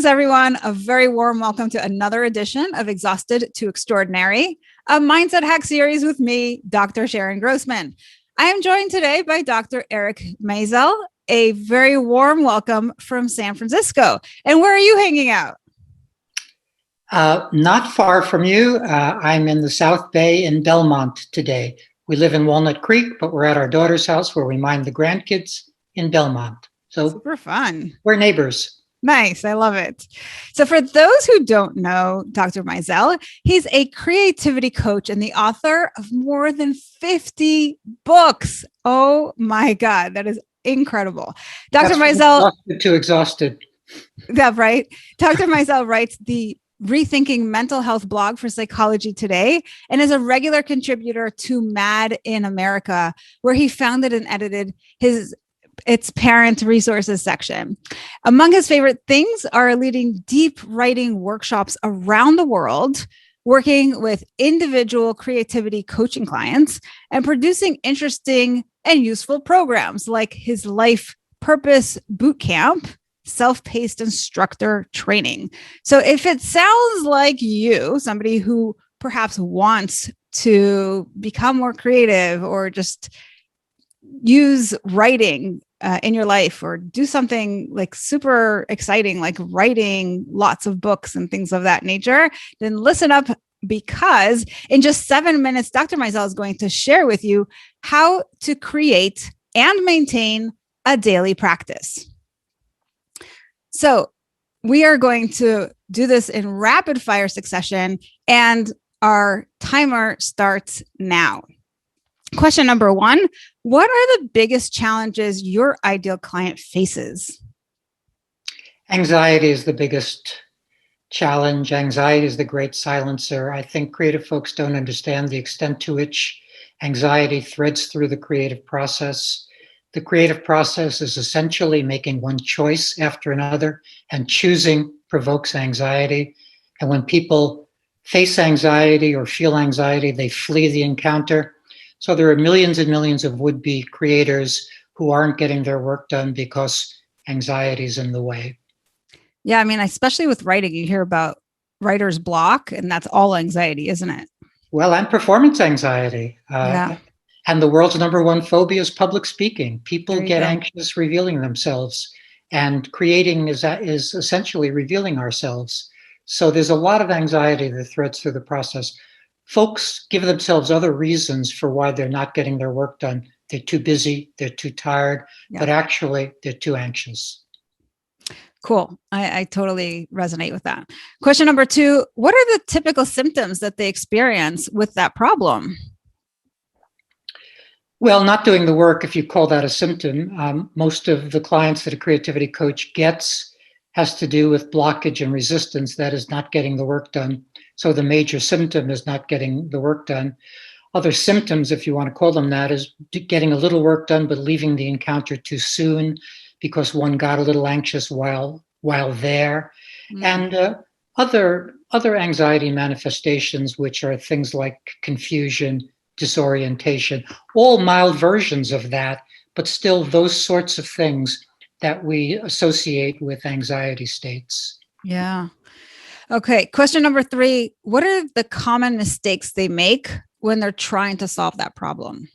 Greetings, everyone. A very warm welcome to another edition of Exhausted to Extraordinary, a mindset hack series with me, Dr. Sharon Grossman. I am joined today by Dr. Eric Maisel. A very warm welcome from San Francisco. And where are you hanging out? Not far from you. I'm in the South Bay in Belmont today. We live in Walnut Creek, but we're at our daughter's house where we mind the grandkids in Belmont. So super fun. We're neighbors. Nice. I love it. So for those who don't know Dr. Maisel, he's a creativity coach and the author of more than 50 books. Oh my God. That is incredible. Dr. Maisel. Exhausted. Yeah, right. Dr. Maisel writes the Rethinking Mental Health blog for Psychology Today and is a regular contributor to Mad in America, where he founded and edited its parent resources section. Among his favorite things are leading deep writing workshops around the world, working with individual creativity coaching clients, and producing interesting and useful programs like his Life Purpose Bootcamp, self-paced instructor training. So if it sounds like you, somebody who perhaps wants to become more creative or just use writing in your life or do something like super exciting, like writing lots of books and things of that nature, then listen up, because in just 7 minutes, Dr. Maisel is going to share with you how to create and maintain a daily practice. So we are going to do this in rapid fire succession, and our timer starts now. Question number 1, what are the biggest challenges your ideal client faces? Anxiety is the biggest challenge. Anxiety is the great silencer. I think creative folks don't understand the extent to which anxiety threads through the creative process. The creative process is essentially making one choice after another, and choosing provokes anxiety. And when people face anxiety or feel anxiety, they flee the encounter. So there are millions and millions of would-be creators who aren't getting their work done because anxiety is in the way. Yeah, I mean, especially with writing, you hear about writer's block, and that's all anxiety, isn't it? Well, and performance anxiety. Yeah. And the world's number one phobia is public speaking. People get anxious revealing themselves, and creating is essentially revealing ourselves. So there's a lot of anxiety that threads through the process. Folks give themselves other reasons for why they're not getting their work done. They're too busy, they're too tired, but actually they're too anxious. Cool. I totally resonate with that. Question number 2, what are the typical symptoms that they experience with that problem? Well, not doing the work, if you call that a symptom. Most of the clients that a creativity coach gets has to do with blockage and resistance, that is not getting the work done. So the major symptom is not getting the work done. Other symptoms, if you want to call them that, is getting a little work done, but leaving the encounter too soon because one got a little anxious while there. And other anxiety manifestations, which are things like confusion, disorientation, all mild versions of that, but still those sorts of things that we associate with anxiety states. Yeah. Okay. Question number 3, what are the common mistakes they make when they're trying to solve that problem?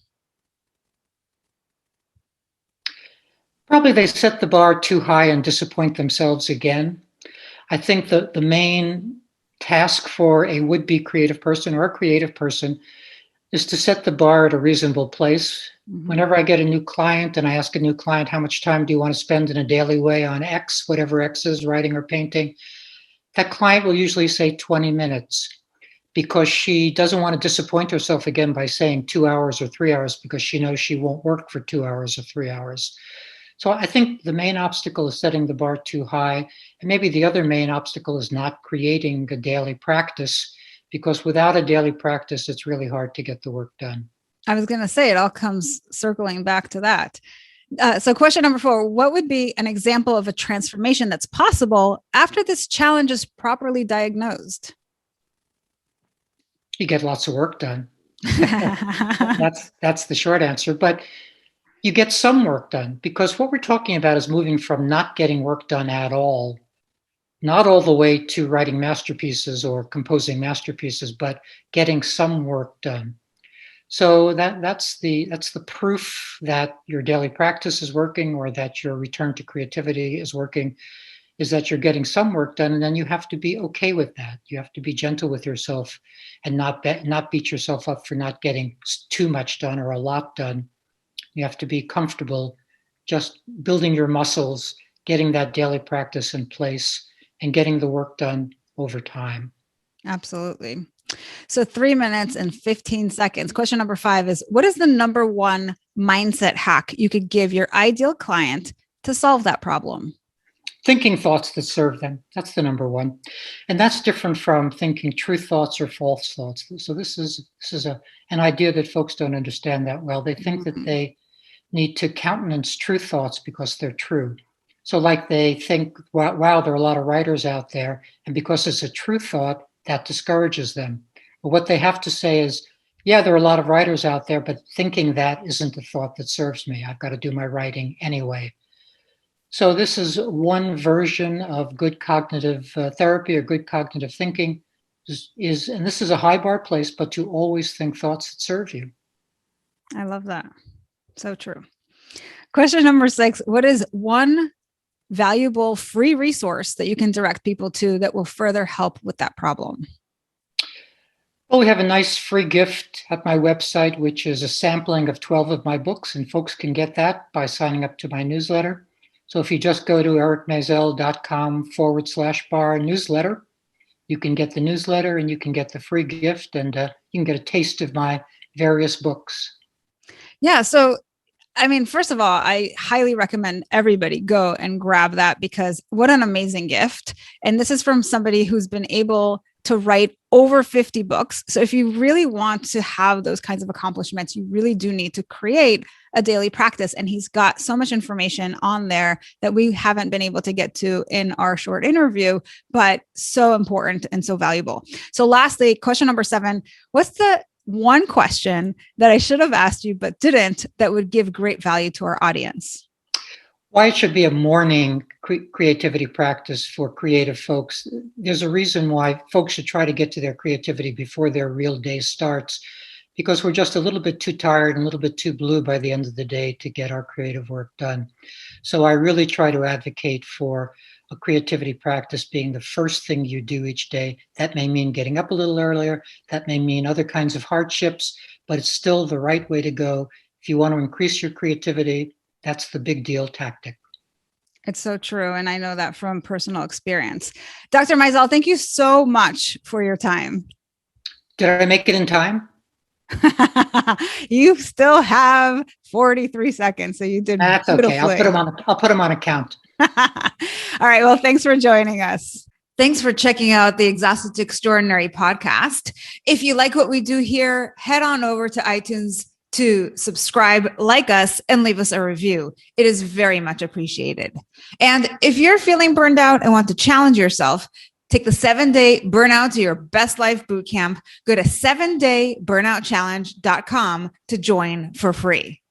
Probably they set the bar too high and disappoint themselves again. I think that the main task for a would-be creative person or a creative person is to set the bar at a reasonable place. Mm-hmm. Whenever I get a new client and I ask a new client, how much time do you want to spend in a daily way on X, whatever X is, writing or painting, that client will usually say 20 minutes because she doesn't want to disappoint herself again by saying 2 hours or 3 hours because she knows she won't work for 2 hours or 3 hours. So I think the main obstacle is setting the bar too high. And maybe the other main obstacle is not creating a daily practice, because without a daily practice, it's really hard to get the work done. I was going to say, it all comes circling back to that. So question number 4, what would be an example of a transformation that's possible after this challenge is properly diagnosed? You get lots of work done. That's the short answer. But you get some work done, because what we're talking about is moving from not getting work done at all not all the way to writing masterpieces or composing masterpieces, but getting some work done. So that's the proof that your daily practice is working, or that your return to creativity is working, is that you're getting some work done. And then you have to be okay with that. You have to be gentle with yourself and not beat yourself up for not getting too much done or a lot done. You have to be comfortable just building your muscles, getting that daily practice in place, and getting the work done over time. Absolutely. So 3 minutes and 15 seconds. Question number 5 is, what is the number one mindset hack you could give your ideal client to solve that problem? Thinking thoughts that serve them. That's the number one. And that's different from thinking truth thoughts or false thoughts. So this is an idea that folks don't understand that well. They think that they need to countenance truth thoughts because they're true. So like they think, wow, there are a lot of writers out there, and because it's a true thought, that discourages them. But what they have to say is, yeah, there are a lot of writers out there, but thinking that isn't a thought that serves me. I've got to do my writing anyway. So this is one version of good cognitive therapy or good cognitive thinking, and this is a high bar place, but to always think thoughts that serve you. I love that. So true. Question number 6, what is one valuable free resource that you can direct people to that will further help with that problem? Well, we have a nice free gift at my website, which is a sampling of 12 of my books, and folks can get that by signing up to my newsletter. So if you just go to ericmaisel.com/bar newsletter, you can get the newsletter and you can get the free gift, and you can get a taste of my various books. Yeah. So, I mean, first of all, I highly recommend everybody go and grab that, because what an amazing gift. And this is from somebody who's been able to write over 50 books. So if you really want to have those kinds of accomplishments, you really do need to create a daily practice. And he's got so much information on there that we haven't been able to get to in our short interview, but so important and so valuable. So lastly, question number 7, what's the one question that I should have asked you but didn't that would give great value to our audience? Why it should be a morning creativity practice for creative folks. There's a reason why folks should try to get to their creativity before their real day starts, because we're just a little bit too tired and a little bit too blue by the end of the day to get our creative work done. So I really try to advocate for a creativity practice being the first thing you do each day. That may mean getting up a little earlier. That may mean other kinds of hardships, but it's still the right way to go. If you want to increase your creativity, that's the big deal tactic. It's so true. And I know that from personal experience. Dr. Maisel, thank you so much for your time. Did I make it in time? You still have 43 seconds. So you did. That's okay. I'll put them on a count. All right. Well, thanks for joining us. Thanks for checking out the Exhausted to Extraordinary podcast. If you like what we do here, head on over to iTunes to subscribe, like us, and leave us a review. It is very much appreciated. And if you're feeling burned out and want to challenge yourself, take the 7-day Burnout to Your Best Life Bootcamp. Go to 7dayburnoutchallenge.com to join for free.